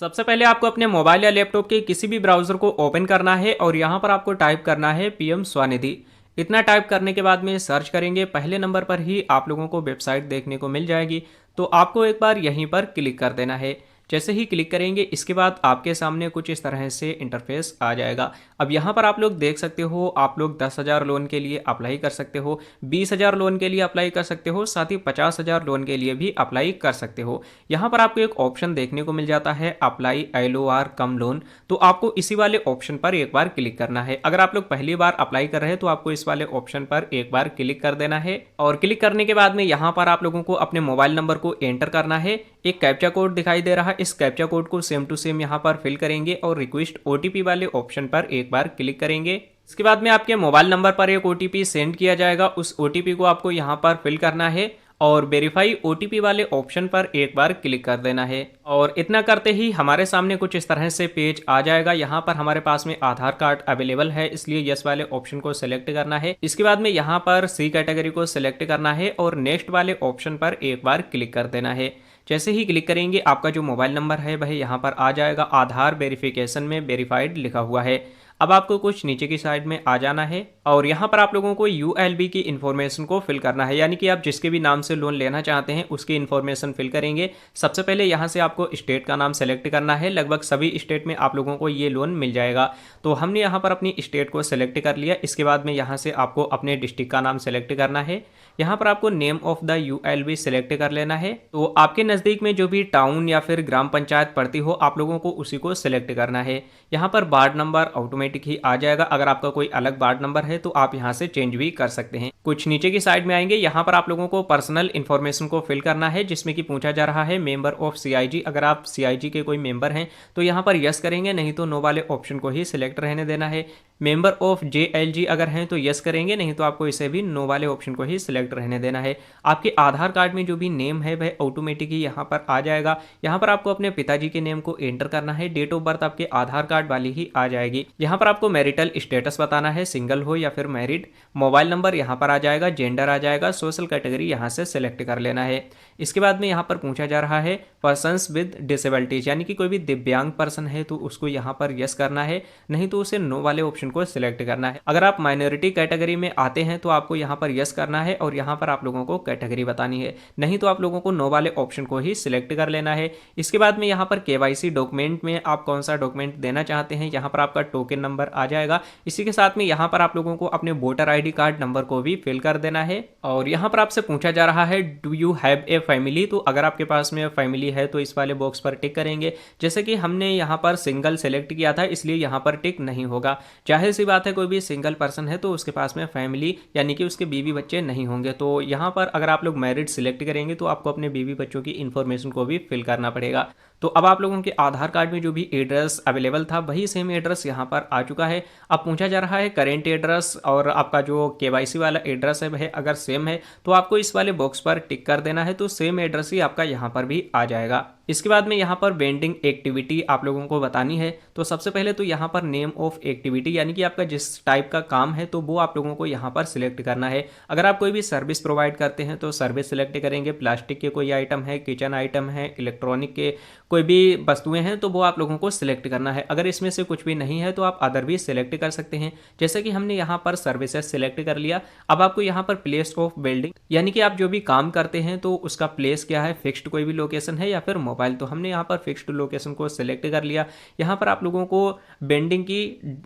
सबसे पहले आपको अपने मोबाइल या लैपटॉप के किसी भी ब्राउज़र को ओपन करना है और यहाँ पर आपको टाइप करना है पीएम स्वनिधि। इतना टाइप करने के बाद में सर्च करेंगे, पहले नंबर पर ही आप लोगों को वेबसाइट देखने को मिल जाएगी। तो आपको एक बार यहीं पर क्लिक कर देना है। जैसे ही क्लिक करेंगे इसके बाद आपके सामने कुछ इस तरह से इंटरफेस आ जाएगा। अब यहाँ पर आप लोग देख सकते हो, आप लोग 10,000 लोन के लिए अप्लाई कर सकते हो, 20,000 लोन के लिए अप्लाई कर सकते हो, साथ ही 50,000 लोन के लिए भी अप्लाई कर सकते हो। यहाँ पर आपको एक ऑप्शन देखने को मिल जाता है अप्लाई LOR कम लोन। तो आपको इसी वाले ऑप्शन पर एक बार क्लिक करना है। अगर आप लोग पहली बार अप्लाई कर रहे हैं तो आपको इस वाले ऑप्शन पर एक बार क्लिक कर देना है और क्लिक करने के बाद में यहाँ पर आप लोगों को अपने मोबाइल नंबर को एंटर करना है। एक कैप्चा कोड दिखाई दे रहा है, इस कैप्चा कोड को सेम टू सेम यहाँ पर फिल करेंगे और रिक्वेस्ट OTP वाले ऑप्शन पर एक बार क्लिक करेंगे। इसके बाद में आपके मोबाइल नंबर पर एक OTP सेंड किया जाएगा, उस OTP को आपको यहाँ पर फिल करना है और वेरीफाई OTP वाले ऑप्शन पर एक बार क्लिक कर देना है। और इतना करते ही हमारे सामने कुछ इस तरह से पेज आ जाएगा। यहाँ पर हमारे पास में आधार कार्ड अवेलेबल है, इसलिए यस वाले ऑप्शन को सिलेक्ट करना है। इसके बाद में यहाँ पर C कैटेगरी को सिलेक्ट करना है और नेक्स्ट वाले ऑप्शन पर एक बार क्लिक कर देना है। जैसे ही क्लिक करेंगे आपका जो मोबाइल नंबर है वह यहाँ पर आ जाएगा, आधार वेरिफिकेशन में वेरीफाइड लिखा हुआ है। अब आपको कुछ नीचे की साइड में आ जाना है और यहाँ पर आप लोगों को ULB की इन्फॉर्मेशन को फिल करना है, यानी कि आप जिसके भी नाम से लोन लेना चाहते हैं उसकी इन्फॉर्मेशन फिल करेंगे। सबसे पहले यहाँ से आपको स्टेट का नाम सेलेक्ट करना है, लगभग सभी स्टेट में आप लोगों को ये लोन मिल जाएगा। तो हमने यहाँ पर अपनी स्टेट को सेलेक्ट कर लिया। इसके बाद में यहाँ से आपको अपने डिस्ट्रिक्ट का नाम सेलेक्ट करना है। यहाँ पर आपको name of the ULB select कर लेना है। तो आपके नज़दीक में जो भी टाउन या फिर ग्राम पंचायत पड़ती हो आप लोगों को उसी को सिलेक्ट करना है। यहाँ पर वार्ड नंबर ऑटोमेटिक ही आ जाएगा, अगर आपका कोई अलग वार्ड नंबर है तो आप यहाँ से चेंज भी कर सकते हैं। कुछ नीचे की साइड में आएंगे, यहाँ पर आप लोगों को पर्सनल इन्फॉर्मेशन को फिल करना है, जिसमें कि पूछा जा रहा है मेंबर ऑफ CIG। अगर आप CIG के कोई मेंबर हैं तो यहाँ पर यस करेंगे, नहीं तो नो वाले ऑप्शन को ही सिलेक्ट रहने देना है। मेंबर ऑफ JLG अगर हैं तो यस करेंगे, नहीं तो आपको इसे भी नो वाले ऑप्शन को ही सिलेक्ट रहने देना है। आपके आधार कार्ड में जो भी नेम है वह ऑटोमेटिक ही यहाँ पर आ जाएगा। यहाँ पर आपको अपने पिताजी के नेम को एंटर करना है, डेट ऑफ बर्थ आपके आधार कार्ड वाली ही आ जाएगी। यहाँ पर आपको मैरिटल स्टेटस बताना है, सिंगल हो या फिर मैरिड। मोबाइल नंबर यहाँ पर आ जाएगा, जेंडर आ जाएगा, सोशल कैटेगरी यहाँ से सिलेक्ट कर लेना है। इसके बाद में यहाँ पर पूछा जा रहा है पर्सन्स विद डिसेबिलिटीज, यानी कि कोई भी दिव्यांग पर्सन है तो उसको यहाँ पर यस करना है, नहीं तो उसे नो वाले ऑप्शन को सिलेक्ट करना है। अगर आप माइनॉरिटी कैटेगरी में आते हैं तो आपको यहाँ पर यस करना है और यहाँ पर आप लोगों को कैटेगरी बतानी है, नहीं तो आप लोगों को नो वाले ऑप्शन को ही सिलेक्ट कर लेना है। इसके बाद में यहाँ पर KYC डॉक्यूमेंट में आप कौन सा डॉक्यूमेंट देना चाहते हैं, यहाँ पर आपका टोकन नंबर आ जाएगा। इसी के साथ में यहाँ पर आप लोगों को अपने वोटर ID कार्ड नंबर को भी फिल कर देना है। और यहाँ पर आपसे पूछा जा रहा है do you have a family, तो अगर आपके पास में फैमिली है तो इस वाले बॉक्स पर टिक करेंगे। जैसे कि हमने यहाँ पर सिंगल सेलेक्ट किया था इसलिए यहाँ पर टिक नहीं होगा। जाहिर सी बात है, कोई भी सिंगल पर्सन है तो उसके पास में फैमिली यानी कि उसके बीवी बच्चे नहीं होंगे। तो यहाँ पर अगर आप लोग मैरिड सिलेक्ट करेंगे तो आपको अपने बीवी बच्चों की इन्फॉर्मेशन को भी फिल करना पड़ेगा। तो अब आप लोगों के आधार कार्ड में जो भी एड्रेस अवेलेबल था वही सेम एड्रेस यहाँ पर आ चुका है। अब पूछा जा रहा है करेंट एड्रेस और आपका जो KYC वाला एड्रेस है वह अगर सेम है तो आपको इस वाले बॉक्स पर टिक कर देना है, तो सेम एड्रेस ही आपका यहाँ पर भी आ जाएगा। इसके बाद में यहाँ पर वेंडिंग एक्टिविटी आप लोगों को बतानी है। तो सबसे पहले तो यहाँ पर नेम ऑफ एक्टिविटी यानी कि आपका जिस टाइप का काम है तो वो आप लोगों को यहाँ पर सिलेक्ट करना है। अगर आप कोई भी सर्विस प्रोवाइड करते हैं तो सर्विस सिलेक्ट करेंगे, प्लास्टिक के कोई आइटम है, किचन आइटम है, इलेक्ट्रॉनिक के कोई भी वस्तुएं हैं तो वो आप लोगों को सिलेक्ट करना है। अगर इसमें से कुछ भी नहीं है तो आप अदर भी सिलेक्ट कर सकते हैं। जैसे कि हमने यहाँ पर सर्विसेज सिलेक्ट कर लिया। अब आपको यहाँ पर प्लेस ऑफ बिल्डिंग यानी कि आप जो भी काम करते हैं तो उसका प्लेस क्या है, फिक्स्ड कोई भी लोकेशन है या फिर मोबाइल, तो हमने यहाँ पर फिक्स्ड लोकेशन को सिलेक्ट कर लिया। यहाँ पर आप लोगों को बेंडिंग की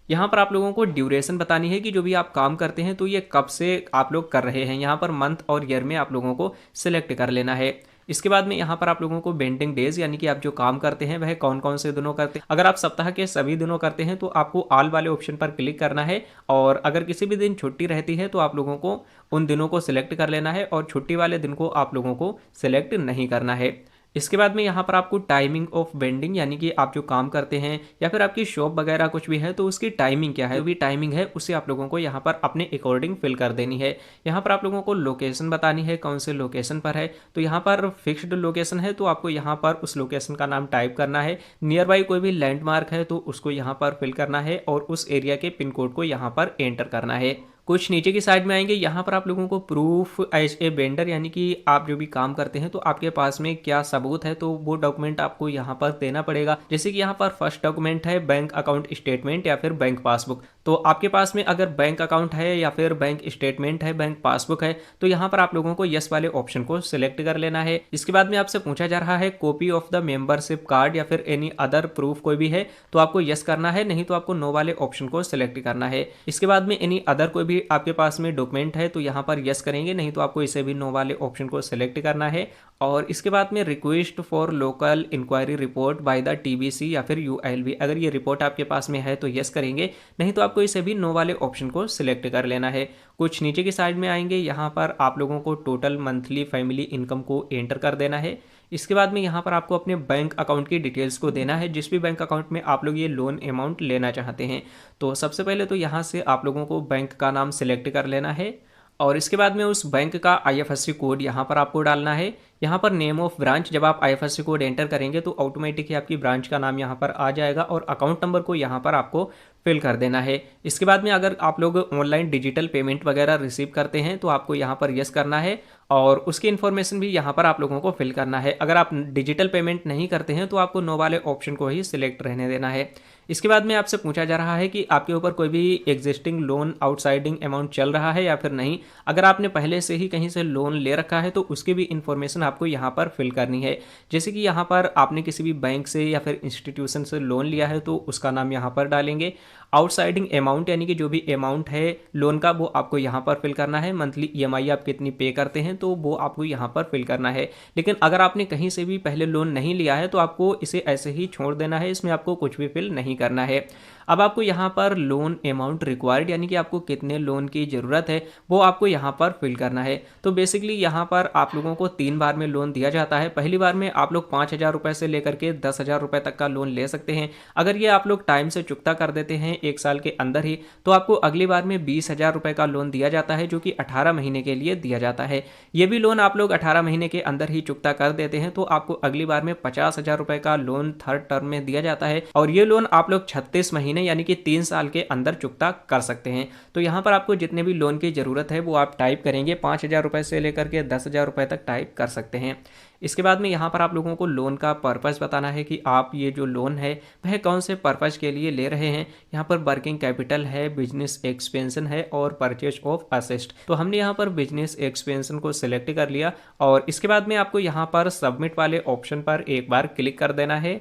यहाँ पर आप लोगों को ड्यूरेशन बतानी है कि जो भी आप काम करते हैं तो ये कब से आप लोग कर रहे हैं। यहाँ पर मंथ और ईयर में आप लोगों को सिलेक्ट कर लेना है। इसके बाद में यहाँ पर आप लोगों को बेंडिंग डेज यानी कि आप जो काम करते हैं वह कौन कौन से दिनों करते हैं। अगर आप सप्ताह के सभी दिनों करते हैं तो आपको ऑल वाले ऑप्शन पर क्लिक करना है, और अगर किसी भी दिन छुट्टी रहती है तो आप लोगों को उन दिनों को सिलेक्ट कर लेना है और छुट्टी वाले दिन को आप लोगों को सिलेक्ट नहीं करना है। इसके बाद में यहाँ पर आपको टाइमिंग ऑफ वेंडिंग यानी कि आप जो काम करते हैं या फिर आपकी शॉप वगैरह कुछ भी है तो उसकी टाइमिंग क्या है, जो भी टाइमिंग है उसे आप लोगों को यहाँ पर अपने अकॉर्डिंग फिल कर देनी है। यहाँ पर आप लोगों को लोकेशन बतानी है, कौन से लोकेशन पर है। तो यहाँ पर फिक्स्ड लोकेशन है तो आपको यहाँ पर उस लोकेशन का नाम टाइप करना है। नियर बाई कोई भी लैंडमार्क है तो उसको यहाँ पर फिल करना है और उस एरिया के पिन कोड को यहाँ पर एंटर करना है। कुछ नीचे की साइड में आएंगे, यहाँ पर आप लोगों को प्रूफ एज ए वेंडर यानी कि आप जो भी काम करते हैं तो आपके पास में क्या सबूत है तो वो डॉक्यूमेंट आपको यहाँ पर देना पड़ेगा। जैसे कि यहाँ पर फर्स्ट डॉक्यूमेंट है बैंक अकाउंट स्टेटमेंट या फिर बैंक पासबुक। तो आपके पास में अगर बैंक अकाउंट है या फिर बैंक स्टेटमेंट है, बैंक पासबुक है, तो यहाँ पर आप लोगों को यस वाले ऑप्शन को सिलेक्ट कर लेना है। इसके बाद में आपसे पूछा जा रहा है copy of the membership card या फिर एनी अदर प्रूफ कोई भी है तो आपको यस करना है, नहीं तो आपको नो वाले ऑप्शन को सिलेक्ट करना है। इसके बाद में एनी अदर कोई भी आपके पास में डॉक्यूमेंट है तो यहाँ पर यस करेंगे, नहीं तो आपको इसे भी नो वाले ऑप्शन को सिलेक्ट करना है। और इसके बाद में request for local inquiry report by the TBC या फिर यूएलबी, अगर ये रिपोर्ट आपके पास में है तो यस करेंगे, नहीं तो आपको इसे भी नो वाले ऑप्शन को सिलेक्ट कर लेना है। कुछ नीचे की साइड में आएंगे, यहाँ पर आप लोगों को टोटल मंथली फैमिली इनकम को एंटर कर देना है। इसके बाद में यहाँ पर आपको अपने बैंक अकाउंट की डिटेल्स को देना है, जिस भी बैंक अकाउंट में आप लोग ये लोन अमाउंट लेना चाहते हैं। तो सबसे पहले तो यहाँ से आप लोगों को बैंक का नाम सिलेक्ट कर लेना है और इसके बाद में उस बैंक का आईएफएससी कोड यहाँ पर आपको डालना है। यहाँ पर नेम ऑफ ब्रांच, जब आप आईएफएससी कोड एंटर करेंगे तो ऑटोमेटिक ही आपकी ब्रांच का नाम यहाँ पर आ जाएगा और अकाउंट नंबर को यहाँ पर आपको फिल कर देना है। इसके बाद में अगर आप लोग ऑनलाइन डिजिटल पेमेंट वगैरह रिसीव करते हैं तो आपको यहाँ पर यस करना है और उसकी इन्फॉर्मेशन भी यहाँ पर आप लोगों को फिल करना है। अगर आप डिजिटल पेमेंट नहीं करते हैं तो आपको नो वाले ऑप्शन को ही सिलेक्ट रहने देना है। इसके बाद में आपसे पूछा जा रहा है कि आपके ऊपर कोई भी एग्जिस्टिंग लोन आउटसाइडिंग अमाउंट चल रहा है या फिर नहीं। अगर आपने पहले से ही कहीं से लोन ले रखा है तो उसकी भी इन्फॉर्मेशन आपको यहाँ पर फिल करनी है। जैसे कि यहाँ पर आपने किसी भी बैंक से या फिर इंस्टीट्यूशन से लोन लिया है तो उसका नाम यहाँ पर डालेंगे। आउटसाइडिंग अमाउंट यानी कि जो भी अमाउंट है लोन का वो आपको यहाँ पर फिल करना है। मंथली ईएमआई आप कितनी पे करते हैं तो वो आपको यहाँ पर फिल करना है। लेकिन अगर आपने कहीं से भी पहले लोन नहीं लिया है तो आपको इसे ऐसे ही छोड़ देना है, इसमें आपको कुछ भी फिल नहीं करना है। अब आपको यहाँ पर लोन अमाउंट रिक्वायर्ड यानी कि आपको कितने लोन की ज़रूरत है वो आपको यहाँ पर फिल करना है। तो बेसिकली यहाँ पर आप लोगों को 3 बार में लोन दिया जाता है। पहली बार में आप लोग 5,000 रुपये से लेकर के 10,000 रुपये तक का लोन ले सकते हैं। अगर ये आप लोग टाइम से चुकता कर देते हैं 1 साल के अंदर ही तो आपको अगली बार में 20,000 रुपये का लोन दिया जाता है, जो कि 18 महीने के लिए दिया जाता है। ये भी लोन आप लोग 18 महीने के अंदर ही चुकता कर देते हैं तो आपको अगली बार में 50,000 रुपये का लोन थर्ड टर्म में दिया जाता है और ये लोन आप लोग 36 महीने यानी कि 3 साल के अंदर चुकता कर सकते हैं। तो यहाँ पर आपको जितने भी लोन की ज़रूरत है वो आप टाइप करेंगे, 5,000 रुपये से लेकर के 10,000 रुपये तक टाइप कर सकते हैं। इसके बाद में यहाँ पर आप लोगों को लोन का पर्पस बताना है कि आप ये जो लोन है वह कौन से पर्पस के लिए ले रहे हैं। यहाँ पर वर्किंग कैपिटल है, बिजनेस एक्सपेंशन है और परचेज ऑफ असेस्ट। तो हमने यहाँ पर बिजनेस एक्सपेंशन को सिलेक्ट कर लिया और इसके बाद में आपको यहाँ पर सबमिट वाले ऑप्शन पर एक बार क्लिक कर देना है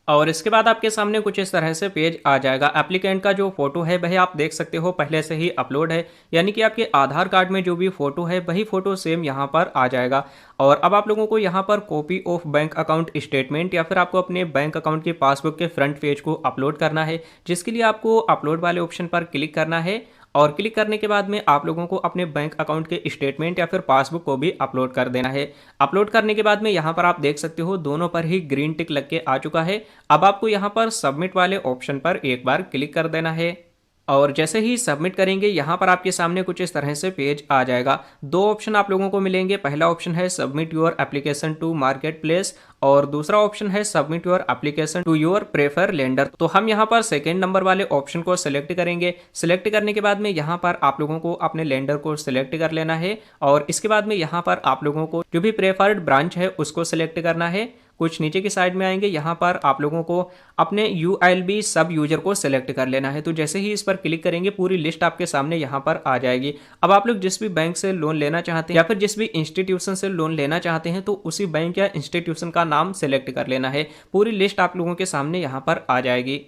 और इसके बाद आपके सामने कुछ इस तरह से पेज आ जाएगा। एप्लीकेंट का जो फोटो है वह आप देख सकते हो पहले से ही अपलोड है, यानी कि आपके आधार कार्ड में जो भी फोटो है वही फोटो सेम यहाँ पर आ जाएगा। और अब आप लोगों को यहाँ पर copy of bank account statement या फिर आपको अपने बैंक अकाउंट के पासबुक के फ्रंट पेज को अपलोड करना है, जिसके लिए आपको अपलोड वाले ऑप्शन पर क्लिक करना है और क्लिक करने के बाद में आप लोगों को अपने बैंक अकाउंट के स्टेटमेंट या फिर पासबुक को भी अपलोड कर देना है। अपलोड करने के बाद में यहाँ पर आप देख सकते हो दोनों पर ही ग्रीन टिक लग के आ चुका है। अब आपको यहाँ पर सबमिट वाले ऑप्शन पर एक बार क्लिक कर देना है और जैसे ही सबमिट करेंगे यहाँ पर आपके सामने कुछ इस तरह से पेज आ जाएगा। 2 ऑप्शन आप लोगों को मिलेंगे। पहला ऑप्शन है submit your application to market place और दूसरा ऑप्शन है submit your application to your prefer lender. तो हम यहाँ पर सेकेंड नंबर वाले ऑप्शन को सिलेक्ट करेंगे। सिलेक्ट करने के बाद में यहाँ पर आप लोगों को अपने लेंडर को सिलेक्ट कर लेना है और इसके बाद में यहाँ पर आप लोगों को जो भी प्रेफर्ड ब्रांच है उसको सिलेक्ट करना है। कुछ नीचे की साइड में आएंगे, यहाँ पर आप लोगों को अपने यूएलबी सब यूजर को सिलेक्ट कर लेना है। तो जैसे ही इस पर क्लिक करेंगे पूरी लिस्ट आपके सामने यहाँ पर आ जाएगी। अब आप लोग जिस भी बैंक से लोन लेना चाहते हैं या फिर जिस भी इंस्टीट्यूशन से लोन लेना चाहते हैं तो उसी बैंक या इंस्टीट्यूशन का नाम सिलेक्ट कर लेना है। पूरी लिस्ट आप लोगों के सामने यहाँ पर आ जाएगी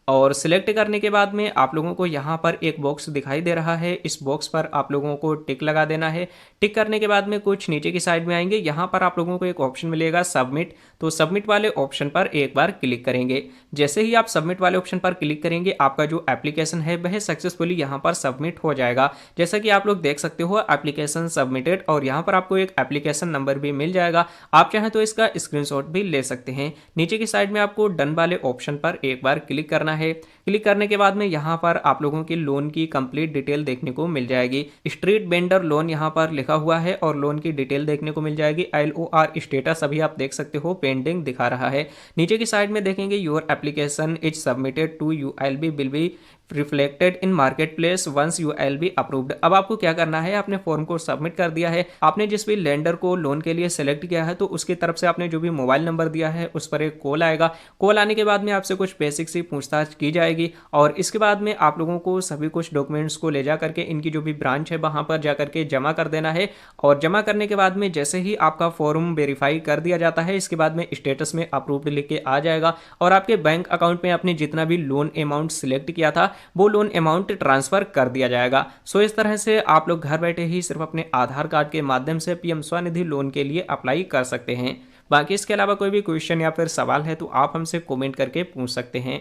और सिलेक्ट करने के बाद में आप लोगों को यहाँ पर एक बॉक्स दिखाई दे रहा है। इस बॉक्स पर आप लोगों को टिक लगा देना है। टिक करने के बाद में कुछ नीचे की साइड में आएंगे, यहाँ पर आप लोगों को एक ऑप्शन मिलेगा सबमिट। तो सबमिट वाले ऑप्शन पर एक बार क्लिक करेंगे। जैसे ही आप सबमिट वाले ऑप्शन पर क्लिक करेंगे आपका जो एप्लीकेशन है वह सक्सेसफुली यहाँ पर सबमिट हो जाएगा। जैसा कि आप लोग देख सकते हो एप्लीकेशन सबमिटेड और यहाँ पर आपको एक एप्लीकेशन नंबर भी मिल जाएगा। आप चाहें तो इसका स्क्रीनशॉट भी ले सकते हैं। नीचे की साइड में आपको डन वाले ऑप्शन पर एक बार क्लिक करना करना है। क्लिक करने के बाद में यहाँ पर आप लोगों की लोन की कंप्लीट डिटेल देखने को मिल जाएगी। स्ट्रीट वेंडर लोन यहाँ पर लिखा हुआ है और लोन की डिटेल देखने को मिल जाएगी। LOR स्टेटस अभी आप देख सकते हो पेंडिंग दिखा रहा है। नीचे की साइड में देखेंगे your application is submitted to UILB will be reflected in market place once UILB approved. अब आपको क्या करना है, आपने फॉर्म को सबमिट कर दिया है, आपने जिस भी लेंडर को लोन के लिए सेलेक्ट किया है तो उसकी तरफ से आपने जो भी मोबाइल नंबर दिया है उस पर एक कॉल आएगा। कॉल आने के बाद में आपसे कुछ बेसिक सी पूछताछ की जाएगी और इसके बाद में आप लोगों को सभी कुछ डॉक्यूमेंट्स को ले जा करके इनकी जो भी ब्रांच है वहां पर जा करके जमा कर देना है। और जमा करने के बाद में जैसे ही आपका फॉर्म वेरीफाई कर दिया जाता है, इसके बाद में स्टेटस में अप्रूव्ड लिख के आ जाएगा और आपके बैंक अकाउंट में आपने जितना भी लोन अमाउंट सिलेक्ट किया था वो लोन अमाउंट ट्रांसफर कर दिया जाएगा। सो इस तरह से आप लोग घर बैठे ही सिर्फ अपने आधार कार्ड के माध्यम से PM स्वनिधि लोन के लिए अप्लाई कर सकते हैं। बाकी इसके अलावा कोई भी क्वेश्चन या फिर सवाल है तो आप हमसे कमेंट करके पूछ सकते हैं।